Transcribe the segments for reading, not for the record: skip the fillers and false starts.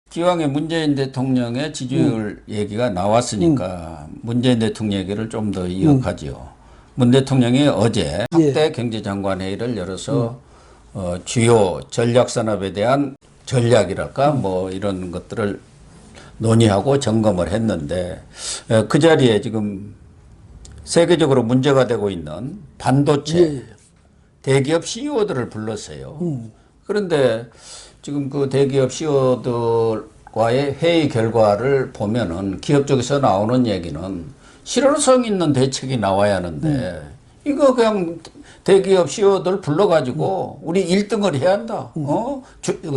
기왕에 문재인 대통령의 지지율 얘기가 나왔으니까 문재인 대통령 얘기를 좀 더 이어가지요. 문 대통령이 어제 확대 경제장관 회의를 열어서 주요 전략산업에 대한 전략이랄까 뭐 이런 것들을 논의하고 점검을 했는데 그 자리에 지금 세계적으로 문제가 되고 있는 반도체 대기업 CEO들을 불렀어요. 그런데 지금 그 대기업 CEO들과의 회의 결과를 보면은 기업 쪽에서 나오는 얘기는 실효성 있는 대책이 나와야 하는데 이거 그냥 대기업 CEO들 불러가지고 우리 1등을 해야 한다.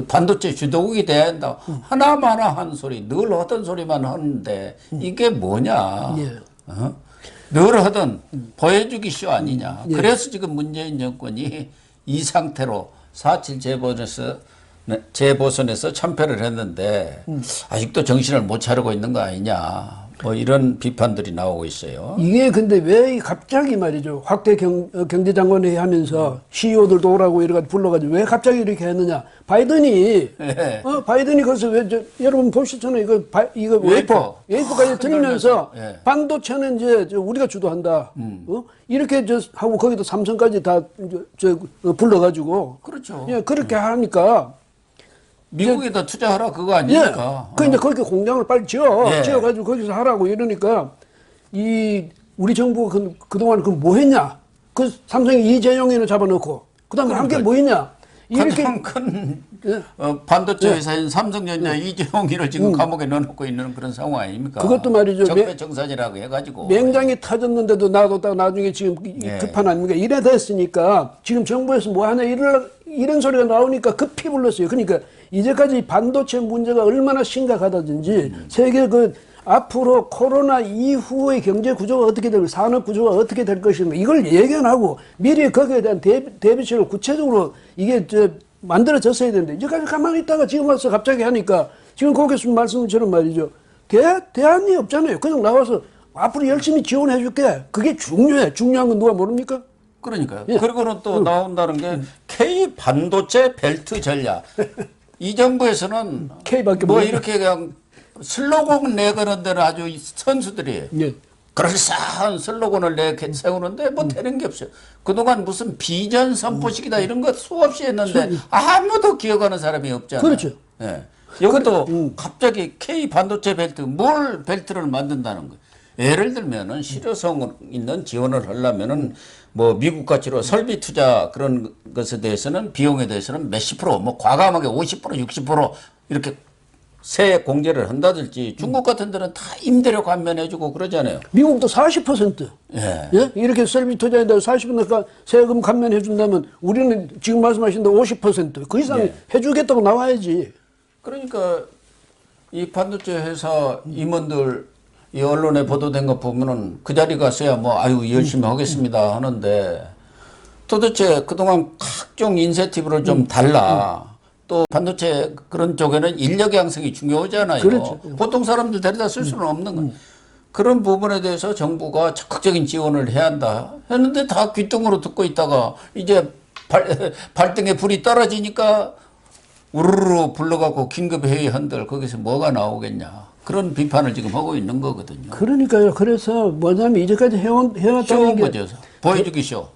반도체 주도국이 돼야 한다. 하나마나 한 소리, 늘 하던 소리만 하는데 이게 뭐냐. 늘 하던 보여주기 쇼 아니냐. 그래서 지금 문재인 정권이 이 상태로 4.7 재보선에서 참패를 했는데 아직도 정신을 못 차리고 있는 거 아니냐. 뭐 이런 비판들이 나오고 있어요. 이게 근데 왜 갑자기 말이죠. 확대 경제장관회의 하면서 CEO들도 오라고 이래가지고 불러가지고 왜 갑자기 이렇게 했느냐. 바이든이, 바이든이 그래서 여러분 보시잖아요. 이거 웨이퍼까지 들면서 반도체는 이제 우리가 주도한다. 이렇게 하고 거기도 삼성까지 다 불러가지고. 그렇죠. 예, 그렇게 하니까. 미국에다 투자하라 그거 아닙니까? 그 이제 거기 공장을 빨리 지어가지고 거기서 하라고 이러니까 우리 정부가 그동안 뭐 했냐? 그 삼성이 이재용이는 잡아놓고 그다음에 한 게 뭐 했냐? 이렇게 가장 큰 반도체 회사인 삼성전자 이재용이를 지금 감옥에 넣어놓고 있는 그런 상황 아닙니까? 그것도 말이죠. 적폐청산이라고 해가지고 맹장이 터졌는데도 놔뒀다가 나중에 지금 급한 아닙니까? 이래 됐으니까 지금 정부에서 뭐 하냐 이런 소리가 나오니까 급히 불렀어요. 그러니까 이제까지 반도체 문제가 얼마나 심각하다든지 세계 앞으로 코로나 이후의 경제 구조가 어떻게 되고 산업 구조가 어떻게 될 것인가 이걸 예견하고 미리 거기에 대한 대비책을 구체적으로 이게 만들어졌어야 되는데 이제까지 가만히 있다가 지금 와서 갑자기 하니까 지금 거기서 말씀처럼 말이죠. 대안이 없잖아요. 그냥 나와서 앞으로 열심히 지원해 줄게. 그게 중요해. 중요한 건 누가 모릅니까? 그러니까요. 그리고는 또 나온다는 게 K 반도체 벨트 전략. 이 정부에서는 K밖에 뭐 이렇게 그냥 슬로건 내거는 데는 아주 선수들이에요. 그럴싸한 슬로건을 세우는데 뭐 되는 게 없어요. 그동안 무슨 비전 선포식이다 이런 거 수없이 했는데 아무도 기억하는 사람이 없잖아요. 그렇죠. 예. 여기도 갑자기 K 반도체 벨트, 뭘 벨트를 만든다는 거예요. 예를 들면은 실효성 있는 지원을 하려면은 뭐 미국 가치로 설비 투자 그런 것에 대해서는 비용에 대해서는 몇십 프로, 뭐 과감하게 50%, 60% 이렇게 세 공제를 한다든지 중국 같은 데는 다 임대료 감면해주고 그러잖아요. 미국도 40%. 예. 이렇게 설비 투자에 대해 40% 세금 감면해준다면 우리는 지금 말씀하신 대로 50%. 그 이상 해주겠다고 나와야지. 그러니까 이 반도체 회사 임원들 이 언론에 보도된 거 보면은 그 자리 가서야 뭐 아유 열심히 하겠습니다 하는데 도대체 그동안 각종 인센티브를 좀 달라. 또 반도체 그런 쪽에는 인력 양성이 중요하잖아요. 그렇죠. 보통 사람들 데려다 쓸 수는 없는 거예요. 그런 부분에 대해서 정부가 적극적인 지원을 해야 한다 했는데 다 귓등으로 듣고 있다가 이제 발등에 불이 떨어지니까 우르르 불러갖고 긴급회의 한들 거기서 뭐가 나오겠냐. 그런 비판을 지금 하고 있는 거거든요. 그러니까요. 그래서 뭐냐면 이제까지 해왔다는 게 거죠. 보여주기 쇼.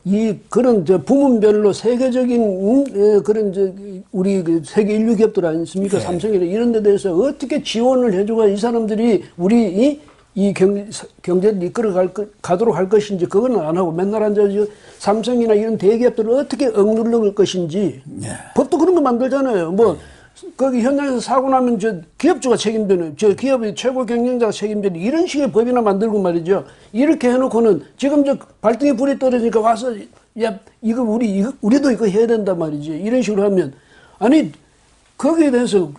그런 부문별로 세계적인 그런 우리 세계 인류 기업들 아니십니까? 삼성이나 이런 데 대해서 어떻게 지원을 해주고 이 사람들이 우리 이 경제를 이끌어 가도록 할 것인지 그거는 안 하고 맨날 앉아서 삼성이나 이런 대기업들을 어떻게 억눌러 것인지 법도 그런 거 만들잖아요. 뭐 거기 현장에서 사고 나면 기업주가 책임지는 기업의 최고 경영자가 책임지는 이런 식의 법이나 만들고 말이죠. 이렇게 해놓고는 지금 발등에 불이 떨어지니까 와서 야 이거 우리도 이거 해야 된단 말이지. 이런 식으로 하면 아니 거기에 대해서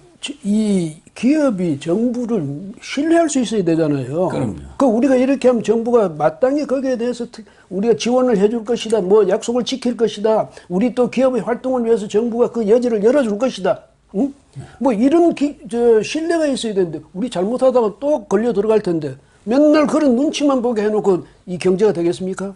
이 기업이 정부를 신뢰할 수 있어야 되잖아요. 그럼요. 우리가 이렇게 하면 정부가 마땅히 거기에 대해서 우리가 지원을 해줄 것이다. 뭐 약속을 지킬 것이다. 우리 또 기업의 활동을 위해서 정부가 그 여지를 열어줄 것이다. 응? 뭐 이런 신뢰가 있어야 되는데 우리 잘못하다가 또 걸려 들어갈 텐데 맨날 그런 눈치만 보게 해놓고 이 경제가 되겠습니까?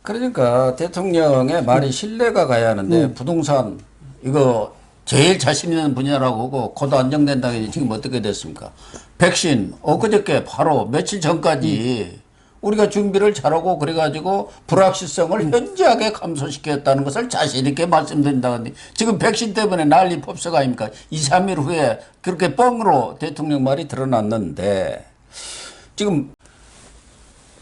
그러니까 대통령의 말이 신뢰가 가야 하는데 부동산 이거 제일 자신 있는 분야라고 하고 코도 안정된다고 했는데 지금 어떻게 됐습니까? 백신 엊그저께 바로 며칠 전까지 우리가 준비를 잘하고 그래가지고 불확실성을 현저하게 감소시켰다는 것을 자신 있게 말씀드린다는데 지금 백신 때문에 난리 법석 아닙니까? 2, 3일 후에 그렇게 뻥으로 대통령 말이 드러났는데 지금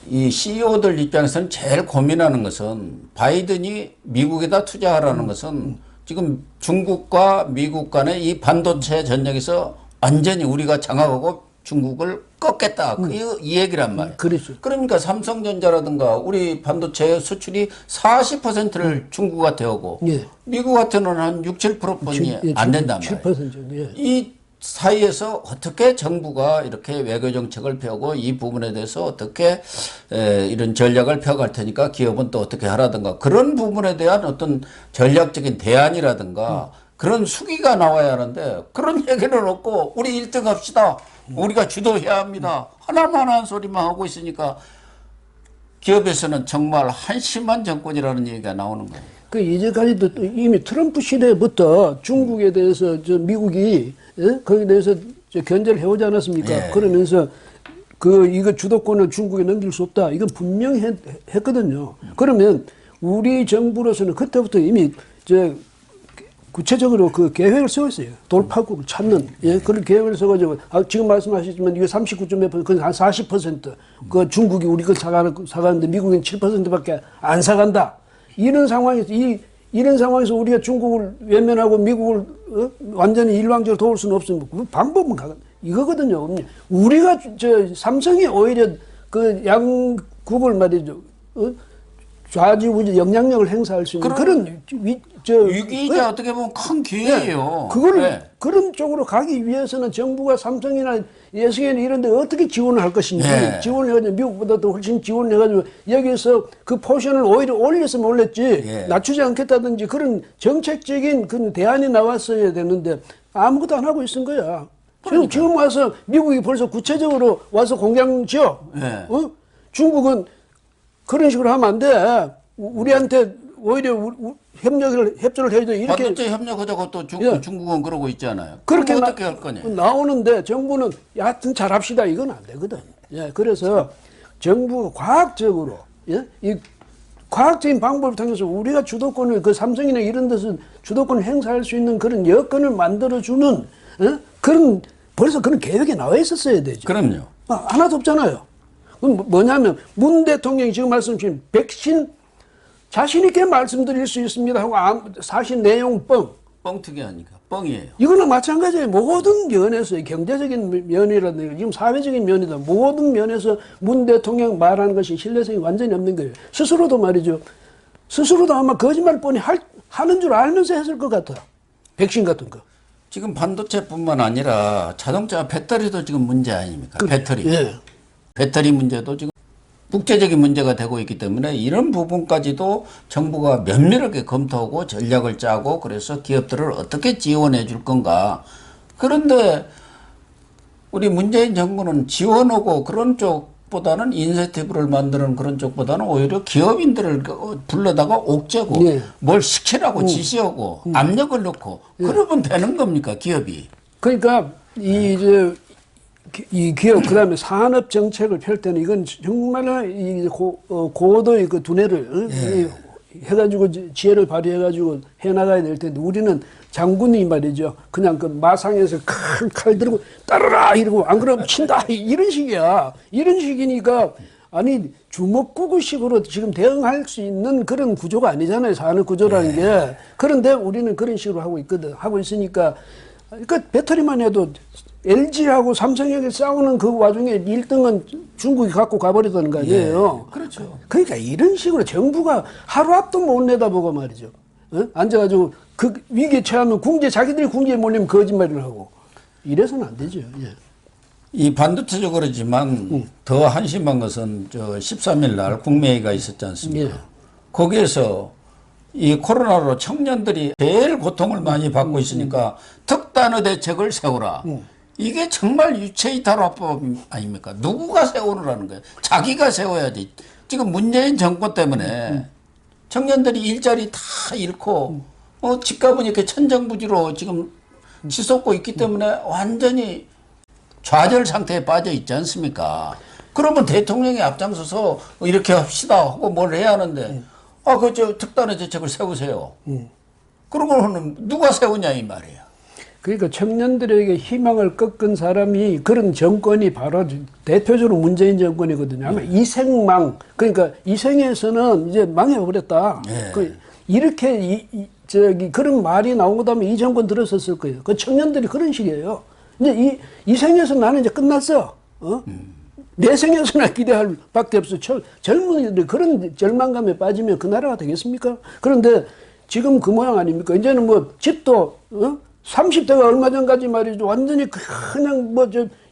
이 CEO들 입장에서는 제일 고민하는 것은 바이든이 미국에다 투자하라는 것은 지금 중국과 미국 간의 이 반도체 전쟁에서 완전히 우리가 장악하고 중국을 꺾겠다. 이 얘기란 말이에요. 그렇죠. 그러니까 삼성전자라든가 우리 반도체 수출이 40%를 중국한테 오고 예. 미국한테는 한 6, 7%뿐이 안 된단 말이에요. 7%. 예. 이 사이에서 어떻게 정부가 이렇게 외교 정책을 펴고 이 부분에 대해서 어떻게 이런 전략을 펴갈 테니까 기업은 또 어떻게 하라든가 그런 부분에 대한 어떤 전략적인 대안이라든가 그런 수기가 나와야 하는데 그런 얘기는 없고 우리 1등 합시다. 우리가 주도해야 합니다. 하나만 한 소리만 하고 있으니까 기업에서는 정말 한심한 정권이라는 얘기가 나오는 거예요. 그 이제까지도 이미 트럼프 시대부터 중국에 대해서 저 미국이 거기에 대해서 견제를 해오지 않았습니까? 예. 그러면서 이거 주도권을 중국에 넘길 수 없다. 이건 분명히 했거든요. 그러면 우리 정부로서는 그때부터 이미 구체적으로 그 계획을 세웠어요. 돌파구를 찾는 그런 계획을 세워가지고 지금 말씀하셨지만 이거 39.몇 %, 그건 한 40%. 그 중국이 우리 거 사가는데 미국은 7%밖에 안 사간다. 이런 상황에서 우리가 중국을 외면하고 미국을 완전히 일방적으로 도울 수는 없으면 그 방법은 이거거든요. 우리가 삼성이 오히려 그 양국을 말이죠. 좌지우지 영향력을 행사할 수 있는 그런 위기이자 어떻게 보면 큰 기회예요. 그런 쪽으로 가기 위해서는 정부가 삼성이나 예승이나 이런 데 어떻게 지원을 할 것인지 지원을 해가지고 미국보다도 훨씬 지원을 해가지고 여기에서 그 포션을 오히려 올렸으면 올렸지 낮추지 않겠다든지 그런 정책적인 그 대안이 나왔어야 되는데 아무것도 안 하고 있은 거야. 지금 와서 미국이 벌써 구체적으로 와서 공장 지어. 중국은 그런 식으로 하면 안 돼. 우리한테 오히려 협조를 해야 돼. 이렇게. 반도체 협력하자고 또 중국은 그러고 있잖아요. 그렇게 어떻게 할 거냐. 나오는데 정부는 하여튼 잘합시다. 이건 안 되거든. 그래서 정부가 과학적으로, 이 과학적인 방법을 통해서 우리가 주도권을 삼성이나 이런 데서 주도권을 행사할 수 있는 그런 여건을 만들어주는, 벌써 그런 계획이 나와 있었어야 되죠. 그럼요. 하나도 없잖아요. 그럼 뭐냐면 문 대통령이 지금 말씀하신 백신 자신 있게 말씀드릴 수 있습니다 하고 사실 내용 뻥튀기 하니까 뻥이에요. 이거는 마찬가지예요. 모든 면에서 경제적인 면이라든가 지금 사회적인 면이다 모든 면에서 문 대통령 말하는 것이 신뢰성이 완전히 없는 거예요. 스스로도 말이죠. 스스로도 아마 거짓말 뻔히 하는 줄 알면서 했을 것 같아요. 백신 같은 거. 지금 반도체뿐만 아니라 자동차 배터리도 지금 문제 아닙니까? 배터리. 배터리 문제도 지금 국제적인 문제가 되고 있기 때문에 이런 부분까지도 정부가 면밀하게 검토하고 전략을 짜고 그래서 기업들을 어떻게 지원해 줄 건가. 그런데 우리 문재인 정부는 지원하고 그런 쪽보다는 인센티브를 만드는 그런 쪽보다는 오히려 기업인들을 불러다가 옥죄고 뭘 시키라고 지시하고 압력을 넣고 그러면 되는 겁니까 기업이. 그러니까 이 기업, 그 다음에 산업 정책을 펼 때는 이건 정말 고도의 그 두뇌를 해가지고 지혜를 발휘해가지고 해나가야 될 텐데 우리는 장군이 말이죠. 그냥 그 마상에서 칼 들고 따르라 이러고 안 그러면 친다 이런 식이야. 이런 식이니까 아니 주먹구구식으로 지금 대응할 수 있는 그런 구조가 아니잖아요. 산업 구조라는 게. 그런데 우리는 그런 식으로 하고 있으니까 그러니까 배터리만 해도 LG하고 삼성에게 싸우는 그 와중에 1등은 중국이 갖고 가버리다는 거 아니에요. 그렇죠. 그러니까 이런 식으로 정부가 하루 앞도 못 내다보고 말이죠. 앉아가지고 그 위기에 처하면 자기들이 궁지에 몰리면 거짓말을 하고 이래서는 안 되죠. 이 반도체적으로 그렇지만 더 한심한 것은 13일 날 국무회의가 있었지 않습니까? 거기에서 이 코로나로 청년들이 제일 고통을 많이 받고 있으니까 특단의 대책을 세우라. 이게 정말 유체이탈화법 아닙니까? 누구가 세우라는 거예요? 자기가 세워야지. 지금 문재인 정권 때문에 청년들이 일자리 다 잃고 집값은 이렇게 천정부지로 지금 치솟고 있기 때문에 완전히 좌절 상태에 빠져 있지 않습니까? 그러면 대통령이 앞장서서 이렇게 합시다 하고 뭘 해야 하는데, 저 특단의 대책을 세우세요. 그러면 누가 세우냐 이 말이에요. 그러니까 청년들에게 희망을 꺾은 사람이 그런 정권이 바로 대표적으로 문재인 정권이거든요. 아마 이생망, 그러니까 이생에서는 이제 망해버렸다. 네. 이렇게 그런 말이 나온 것다면 이 정권 들었었을 거예요. 그 청년들이 그런 식이에요. 이제 이 생에서 나는 이제 끝났어. 내 생에서나 기대할 밖에 없어. 젊은이들이 그런 절망감에 빠지면 그 나라가 되겠습니까? 그런데 지금 그 모양 아닙니까? 이제는 뭐 집도 30대가 얼마 전까지 말이죠. 완전히 그냥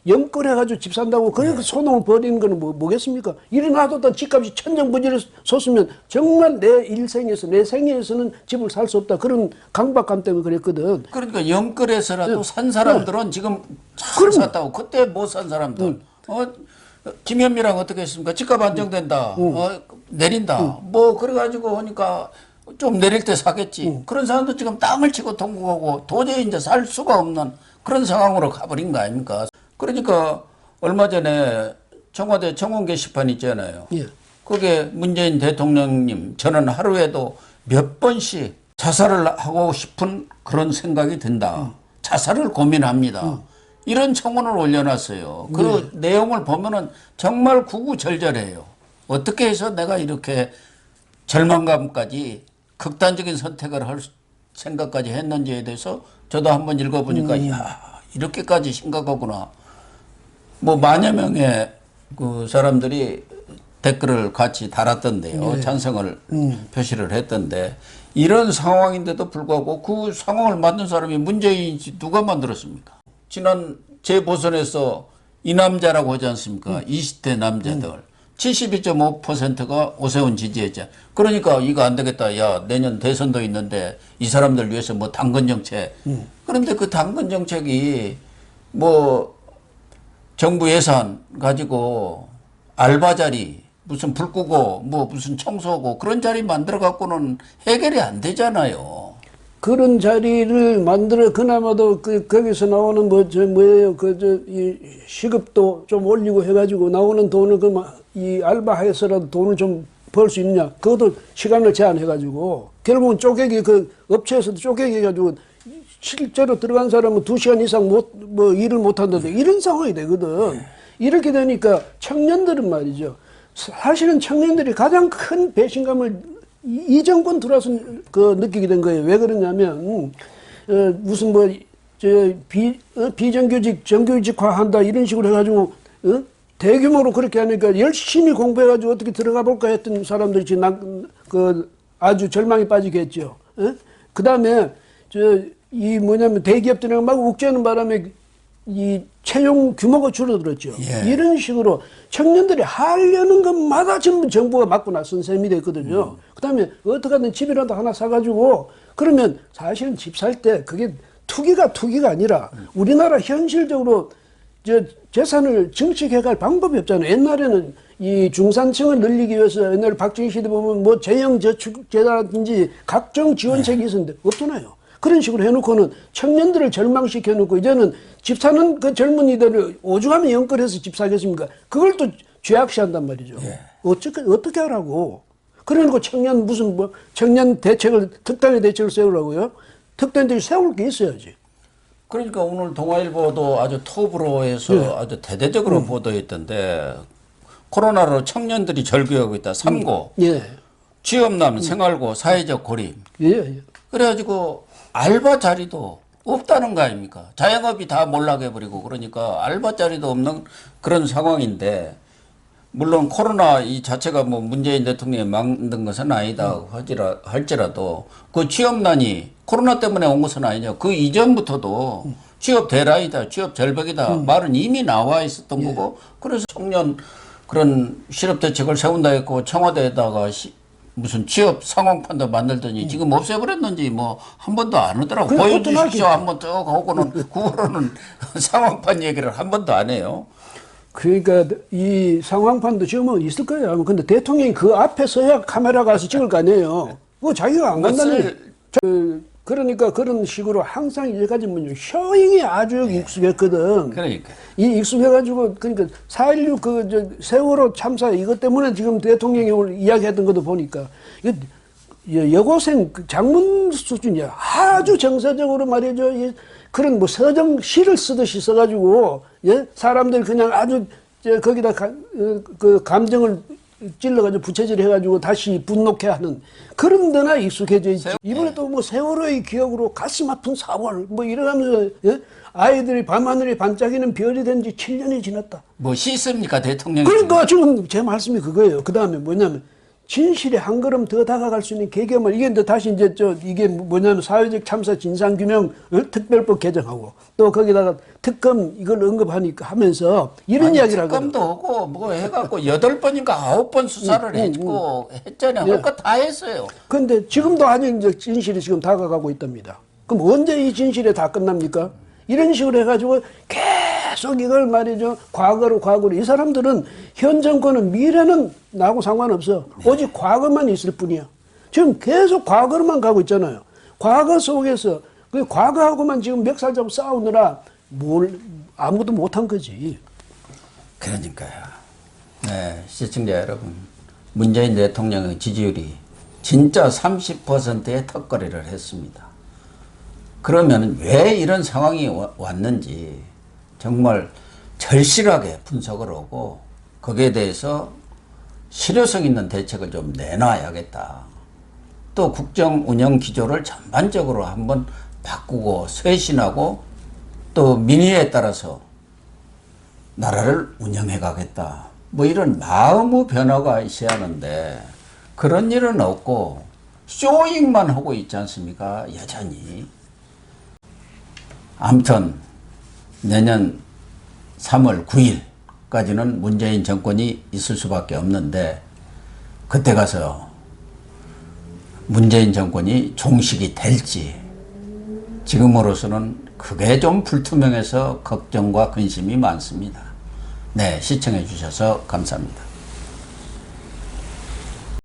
영끌해가지고 집 산다고 그렇게 소동을 벌이는 거는 뭐겠습니까? 이리 놔뒀다 집값이 천정부지를 솟으면 정말 내 일생에서, 내 생에서는 집을 살 수 없다. 그런 강박감 때문에 그랬거든. 그러니까 영끌에서라도 산 사람들은 지금 잘 샀다고. 그때 못 산 사람들. 김현미랑 어떻게 했습니까? 집값 안정된다. 내린다. 그래가지고 하니까 좀 내릴 때 사겠지. 그런 사람도 지금 땅을 치고 통곡하고 도저히 이제 살 수가 없는 그런 상황으로 가버린 거 아닙니까? 그러니까 얼마 전에 청와대 청원 게시판 있잖아요. 예. 그게 문재인 대통령님, 저는 하루에도 몇 번씩 자살을 하고 싶은 그런 생각이 든다. 자살을 고민합니다. 이런 청원을 올려놨어요. 그 내용을 보면은 정말 구구절절해요. 어떻게 해서 내가 이렇게 절망감까지 극단적인 선택을 할 생각까지 했는지에 대해서 저도 한번 읽어보니까 이야, 이렇게까지 심각하구나. 만여 명의 그 사람들이 댓글을 같이 달았던데요. 찬성을 표시를 했던데 이런 상황인데도 불구하고 그 상황을 만든 사람이 문재인이 누가 만들었습니까? 지난 재보선에서 이 남자라고 하지 않습니까? 20대 남자들. 72.5%가 오세훈 지지했죠. 그러니까 이거 안 되겠다. 야, 내년 대선도 있는데 이 사람들 위해서 당근 정책. 그런데 그 당근 정책이 정부 예산 가지고 알바 자리 무슨 불 끄고 무슨 청소하고 그런 자리 만들어 갖고는 해결이 안 되잖아요. 그런 자리를 만들어 그나마도 거기서 나오는 이 시급도 좀 올리고 해가지고 나오는 돈을 이 알바해서라도 돈을 좀 벌 수 있느냐? 그것도 시간을 제한해가지고 결국은 쪼개기 업체에서도 쪼개기 해가지고 실제로 들어간 사람은 2시간 이상 일을 못 한다든지 이런 상황이 되거든. 이렇게 되니까 청년들은 말이죠. 사실은 청년들이 가장 큰 배신감을 이 정권 들어와서 느끼게 된 거예요. 왜 그러냐면, 무슨 비정규직, 정규직화 한다 이런 식으로 해가지고, 대규모로 그렇게 하니까 열심히 공부해가지고 어떻게 들어가 볼까 했던 사람들이 지금 아주 절망에 빠지겠죠. 그 다음에, 대기업들이랑 막 욱죄는 바람에 이 채용 규모가 줄어들었죠. 예. 이런 식으로 청년들이 하려는 것마다 전부 정부가 막고 나선 셈이 됐거든요. 그 다음에 어떻게든 집이라도 하나 사가지고 그러면 사실은 집 살 때 그게 투기가 아니라 우리나라 현실적으로 재산을 증식해갈 방법이 없잖아요. 옛날에는 이 중산층을 늘리기 위해서 옛날 박정희 시대 보면 재형저축제라든지 각종 지원책이 있었는데 없잖아요. 그런 식으로 해놓고는 청년들을 절망시켜놓고 이제는 집 사는 그 젊은이들을 오죽하면 연끌해서 집 사겠습니까? 그걸 또 죄악시한단 말이죠. 예. 어떻게 하라고. 그래놓고 청년 대책을, 특단의 대책을 세우라고요? 특단의 대책을 세울 게 있어야지. 그러니까 오늘 동아일보도 아주 톱으로 해서 아주 대대적으로 보도했던데 코로나로 청년들이 절규하고 있다. 3고. 예. 취업난, 생활고, 사회적 고립. 예. 그래가지고 알바 자리도 없다는 거 아닙니까? 자영업이 다 몰락해버리고 그러니까 알바 자리도 없는 그런 상황인데 물론 코로나 이 자체가 문재인 대통령이 만든 것은 아니다 할지라도 그 취업난이 코로나 때문에 온 것은 아니냐. 그 이전부터도 취업 대란이다, 취업 절벽이다 말은 이미 나와 있었던 거고 그래서 청년 그런 실업 대책을 세운다 했고 청와대에다가 무슨 취업 상황판도 만들더니 지금 없애버렸는지 한 번도 안 하더라고. 보여주십시오. 한번 쭉 하고는 9월에는 상황판 얘기를 한 번도 안 해요. 그러니까 이 상황판도 지금은 있을 거예요. 근데 대통령이 그 앞에 서야 카메라 가서 찍을 거 아니에요. 그거 자기가 안 간다는 그러니까 그런 식으로 항상 이제까지 뭐냐 쇼잉이 아주 익숙했거든. 그러니까. 이 익숙해가지고 그러니까 4.16 저 세월호 참사 이것 때문에 지금 대통령이 오늘 이야기했던 것도 보니까 이거 여고생 장문 수준이야. 아주 정서적으로 말이죠. 그런 뭐 서정 시를 쓰듯이 써가지고 사람들 그냥 아주 거기다 그 감정을 찔러가지고 부채질 해가지고 다시 분노케 하는 그런 데나 익숙해져 있지. 이번에 또 뭐 세월호의 기억으로 가슴 아픈 4월 뭐 이러면서 아이들이 밤하늘이 반짝이는 별이 된 지 7년이 지났다. 뭐 씻습니까 대통령이? 그러니까 지금 제 말씀이 그거예요. 그 다음에 뭐냐면 진실에 한 걸음 더 다가갈 수 있는 계기만 이게 이제 다시 이제 이게 뭐냐면 사회적 참사 진상규명 특별법 개정하고 또 거기다가 특검 이걸 언급하니까 하면서 이런 이야기를 하거든요. 특검도 오고 뭐 해갖고 8번인가 9번 수사를 했고 했잖아요. 할 거 다 했어요. 근데 지금도 아직 이제 진실이 지금 다가가고 있답니다. 그럼 언제 이 진실이 다 끝납니까? 이런 식으로 해가지고 계속 이걸 말이죠. 과거로 이 사람들은 현 정권은 미래는 나하고 상관없어. 오직 과거만 있을 뿐이야. 지금 계속 과거로만 가고 있잖아요. 과거 속에서 그 과거하고만 지금 멱살 잡고 싸우느라 아무것도 못한 거지. 그러니까요. 네, 시청자 여러분. 문재인 대통령의 지지율이 진짜 30%의 턱걸이를 했습니다. 그러면 왜 이런 상황이 왔는지 정말 절실하게 분석을 하고 거기에 대해서 실효성 있는 대책을 좀 내놔야겠다. 또 국정 운영 기조를 전반적으로 한번 바꾸고 쇄신하고 또 민의에 따라서 나라를 운영해 가겠다. 뭐 이런 마음의 변화가 있어야 하는데 그런 일은 없고 쇼잉만 하고 있지 않습니까? 여전히. 아무튼 내년 3월 9일까지는 문재인 정권이 있을 수밖에 없는데 그때 가서 문재인 정권이 종식이 될지 지금으로서는 그게 좀 불투명해서 걱정과 근심이 많습니다. 네, 시청해 주셔서 감사합니다.